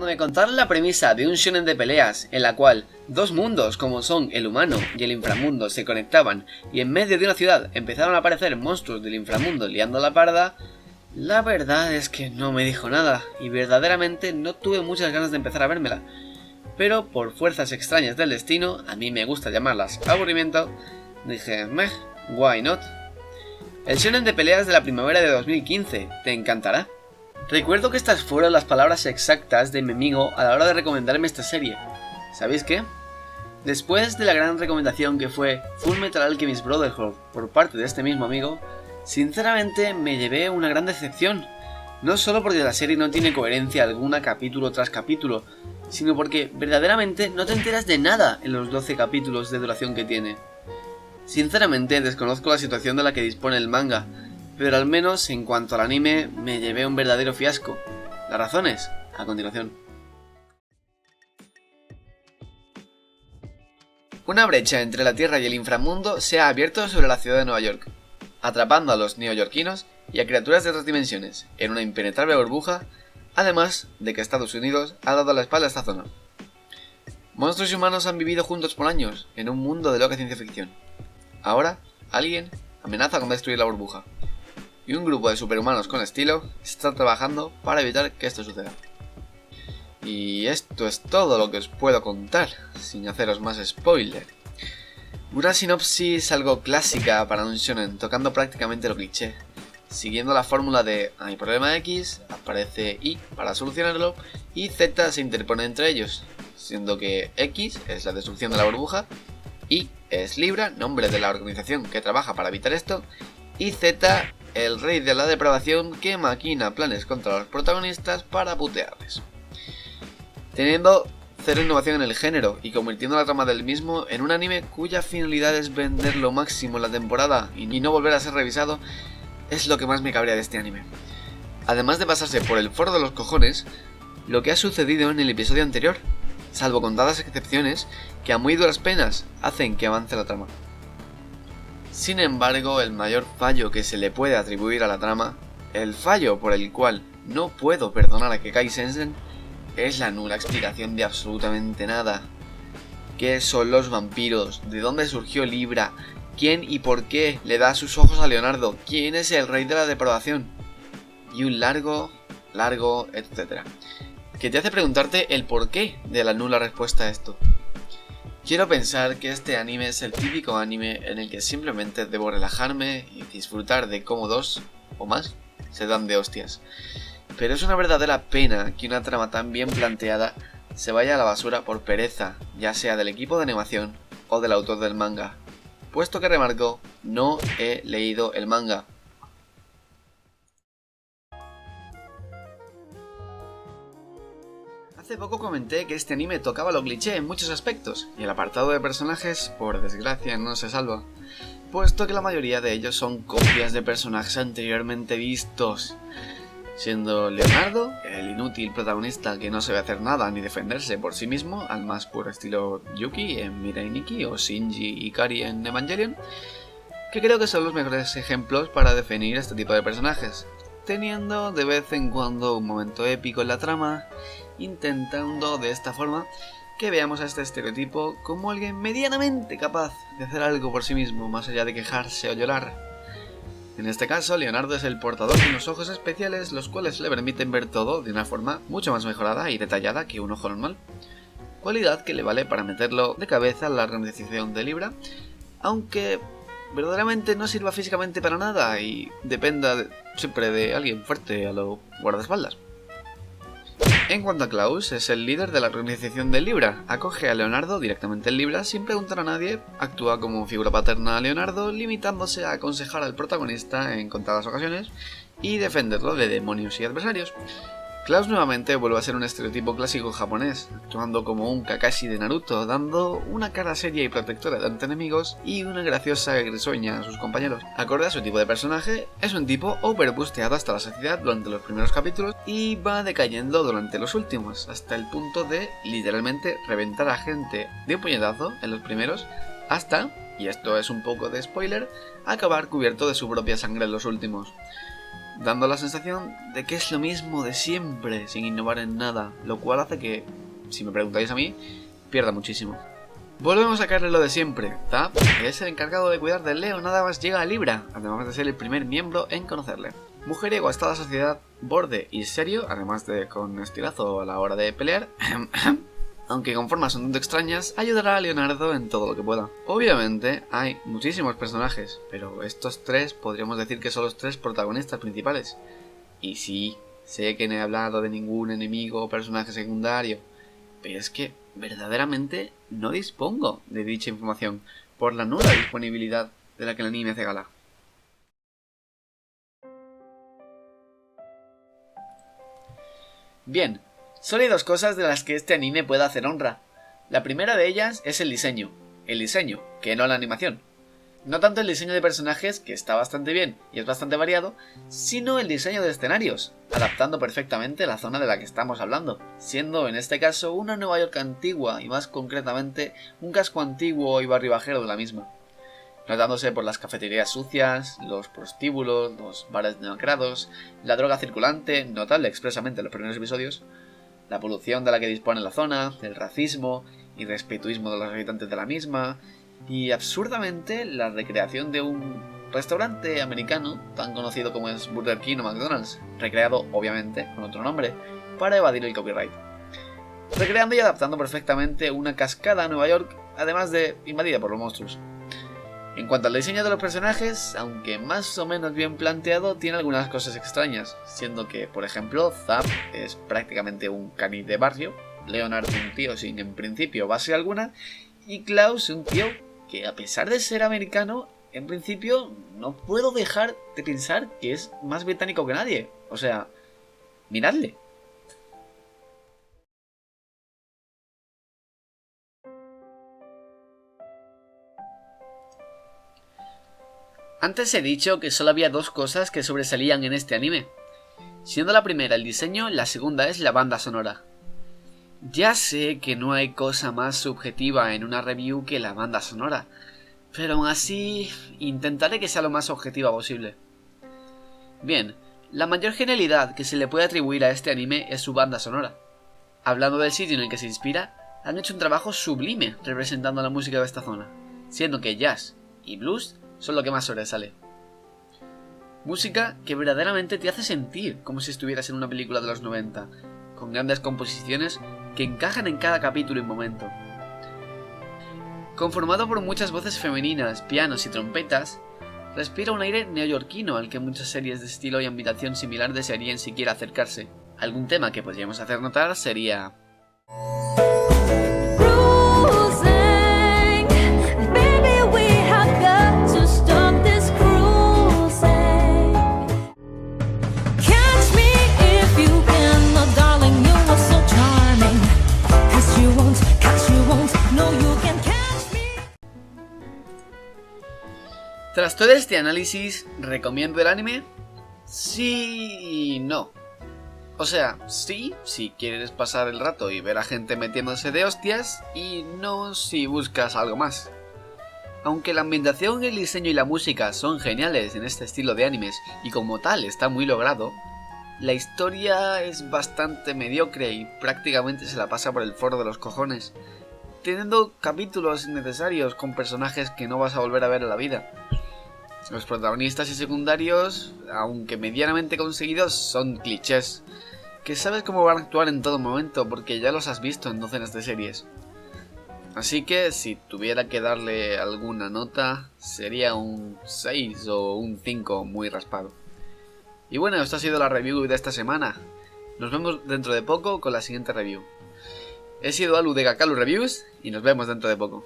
Cuando me contaron la premisa de un shonen de peleas en la cual dos mundos como son el humano y el inframundo se conectaban y en medio de una ciudad empezaron a aparecer monstruos del inframundo liando la parda, la verdad es que no me dijo nada y verdaderamente no tuve muchas ganas de empezar a vérmela. Pero por fuerzas extrañas del destino, a mí me gusta llamarlas aburrimiento, dije, meh, why not? El shonen de peleas de la primavera de 2015, te encantará. Recuerdo que estas fueron las palabras exactas de mi amigo a la hora de recomendarme esta serie. ¿Sabéis qué? Después de la gran recomendación que fue Fullmetal Alchemist Brotherhood por parte de este mismo amigo, sinceramente me llevé una gran decepción. No solo porque la serie no tiene coherencia alguna capítulo tras capítulo, sino porque verdaderamente no te enteras de nada en los 12 capítulos de duración que tiene. Sinceramente desconozco la situación de la que dispone el manga, pero al menos en cuanto al anime me llevé un verdadero fiasco. Las razones, a continuación. Una brecha entre la Tierra y el inframundo se ha abierto sobre la ciudad de Nueva York, atrapando a los neoyorquinos y a criaturas de otras dimensiones en una impenetrable burbuja, además de que Estados Unidos ha dado la espalda a esta zona. Monstruos y humanos han vivido juntos por años en un mundo de loca ciencia ficción. Ahora, alguien amenaza con destruir la burbuja, y un grupo de superhumanos con estilo está trabajando para evitar que esto suceda. Y esto es todo lo que os puedo contar, sin haceros más spoiler. Una sinopsis algo clásica para un shonen, tocando prácticamente lo cliché, siguiendo la fórmula de hay problema X, aparece Y para solucionarlo, y Z se interpone entre ellos, siendo que X es la destrucción de la burbuja, Y es Libra, nombre de la organización que trabaja para evitar esto, y Z, el rey de la depravación que maquina planes contra los protagonistas para putearles. Teniendo cero innovación en el género y convirtiendo la trama del mismo en un anime cuya finalidad es vender lo máximo en la temporada y no volver a ser revisado, es lo que más me cabrea de este anime. Además de pasarse por el foro de los cojones lo que ha sucedido en el episodio anterior, salvo contadas excepciones que a muy duras penas hacen que avance la trama. Sin embargo, el mayor fallo que se le puede atribuir a la trama, el fallo por el cual no puedo perdonar a Kekai Sensen, es la nula explicación de absolutamente nada. ¿Qué son los vampiros? ¿De dónde surgió Libra? ¿Quién y por qué le da sus ojos a Leonardo? ¿Quién es el rey de la depravación? Y un largo, etcétera, que te hace preguntarte el porqué de la nula respuesta a esto. Quiero pensar que este anime es el típico anime en el que simplemente debo relajarme y disfrutar de cómo dos, o más, se dan de hostias. Pero es una verdadera pena que una trama tan bien planteada se vaya a la basura por pereza, ya sea del equipo de animación o del autor del manga. Puesto que remarco, no he leído el manga. Hace poco comenté que este anime tocaba lo cliché en muchos aspectos, y el apartado de personajes, por desgracia, no se salva, puesto que la mayoría de ellos son copias de personajes anteriormente vistos, siendo Leonardo, el inútil protagonista que no sabe hacer nada ni defenderse por sí mismo, al más puro estilo Yuki en Mirai Nikki o Shinji Ikari en Evangelion, que creo que son los mejores ejemplos para definir este tipo de personajes, teniendo de vez en cuando un momento épico en la trama, intentando de esta forma que veamos a este estereotipo como alguien medianamente capaz de hacer algo por sí mismo más allá de quejarse o llorar. En este caso, Leonardo es el portador de unos ojos especiales los cuales le permiten ver todo de una forma mucho más mejorada y detallada que un ojo normal, cualidad que le vale para meterlo de cabeza en la organización de Libra, aunque verdaderamente no sirva físicamente para nada y dependa siempre de alguien fuerte a lo guardaespaldas. En cuanto a Klaus, es el líder de la organización de Libra, acoge a Leonardo directamente en Libra sin preguntar a nadie, actúa como figura paterna a Leonardo, limitándose a aconsejar al protagonista en contadas ocasiones y defenderlo de demonios y adversarios. Klaus nuevamente vuelve a ser un estereotipo clásico japonés, actuando como un Kakashi de Naruto, dando una cara seria y protectora ante enemigos y una graciosa y risueña a sus compañeros. Acorde a su tipo de personaje, es un tipo overbusteado hasta la saciedad durante los primeros capítulos y va decayendo durante los últimos, hasta el punto de literalmente reventar a gente de un puñetazo en los primeros, hasta, y esto es un poco de spoiler, acabar cubierto de su propia sangre en los últimos. dando la sensación de que es lo mismo de siempre, sin innovar en nada, lo cual hace que, si me preguntáis a mí, pierda muchísimo. Volvemos a caerle lo de siempre. Zap, que es el encargado de cuidar de Leo, nada más llega a Libra, además de ser el primer miembro en conocerle. Mujeriego hasta la sociedad, borde y serio, además de con estilazo a la hora de pelear. Aunque con formas un tanto extrañas, ayudará a Leonardo en todo lo que pueda. Obviamente hay muchísimos personajes, pero estos tres podríamos decir que son los tres protagonistas principales. Y sí, sé que no he hablado de ningún enemigo o personaje secundario, pero es que verdaderamente no dispongo de dicha información por la nula disponibilidad de la que el anime hace gala. Bien, solo hay dos cosas de las que este anime puede hacer honra. La primera de ellas es el diseño, que no la animación. No tanto el diseño de personajes, que está bastante bien y es bastante variado, sino el diseño de escenarios, adaptando perfectamente la zona de la que estamos hablando, siendo en este caso una Nueva York antigua y más concretamente un casco antiguo y barrio bajero de la misma, notándose por las cafeterías sucias, los prostíbulos, los bares demacrados, la droga circulante, notable expresamente en los primeros episodios, la polución de la que dispone la zona, el racismo y respetuismo de los habitantes de la misma, y absurdamente la recreación de un restaurante americano tan conocido como es Burger King o McDonald's, recreado obviamente con otro nombre, para evadir el copyright. Recreando y adaptando perfectamente una cascada a Nueva York, además de invadida por los monstruos. En cuanto al diseño de los personajes, aunque más o menos bien planteado, tiene algunas cosas extrañas, siendo que, por ejemplo, Zap es prácticamente un cani de barrio, Leonard un tío sin en principio base alguna, y Klaus un tío que a pesar de ser americano, en principio no puedo dejar de pensar que es más británico que nadie. O sea, miradle. Antes he dicho que solo había dos cosas que sobresalían en este anime, siendo la primera el diseño, la segunda es la banda sonora. Ya sé que no hay cosa más subjetiva en una review que la banda sonora, pero aún así intentaré que sea lo más objetiva posible. Bien, la mayor genialidad que se le puede atribuir a este anime es su banda sonora. Hablando del sitio en el que se inspira, han hecho un trabajo sublime representando la música de esta zona, siendo que jazz y blues son lo que más sobresale. Música que verdaderamente te hace sentir como si estuvieras en una película de los 90, con grandes composiciones que encajan en cada capítulo y momento. Conformado por muchas voces femeninas, pianos y trompetas, respira un aire neoyorquino al que muchas series de estilo y ambientación similar desearían siquiera acercarse. Algún tema que podríamos hacer notar sería... Tras todo este análisis, ¿recomiendo el anime? Sí y no. O sea, sí, si quieres pasar el rato y ver a gente metiéndose de hostias, y no si buscas algo más. Aunque la ambientación, el diseño y la música son geniales en este estilo de animes, y como tal está muy logrado, la historia es bastante mediocre y prácticamente se la pasa por el forro de los cojones, teniendo capítulos innecesarios con personajes que no vas a volver a ver en la vida. Los protagonistas y secundarios, aunque medianamente conseguidos, son clichés, que sabes cómo van a actuar en todo momento porque ya los has visto en docenas de series. Así que si tuviera que darle alguna nota, sería un 6 o un 5 muy raspado. Y bueno, esta ha sido la review de esta semana. Nos vemos dentro de poco con la siguiente review. He sido Alu de Gakalu Reviews y nos vemos dentro de poco.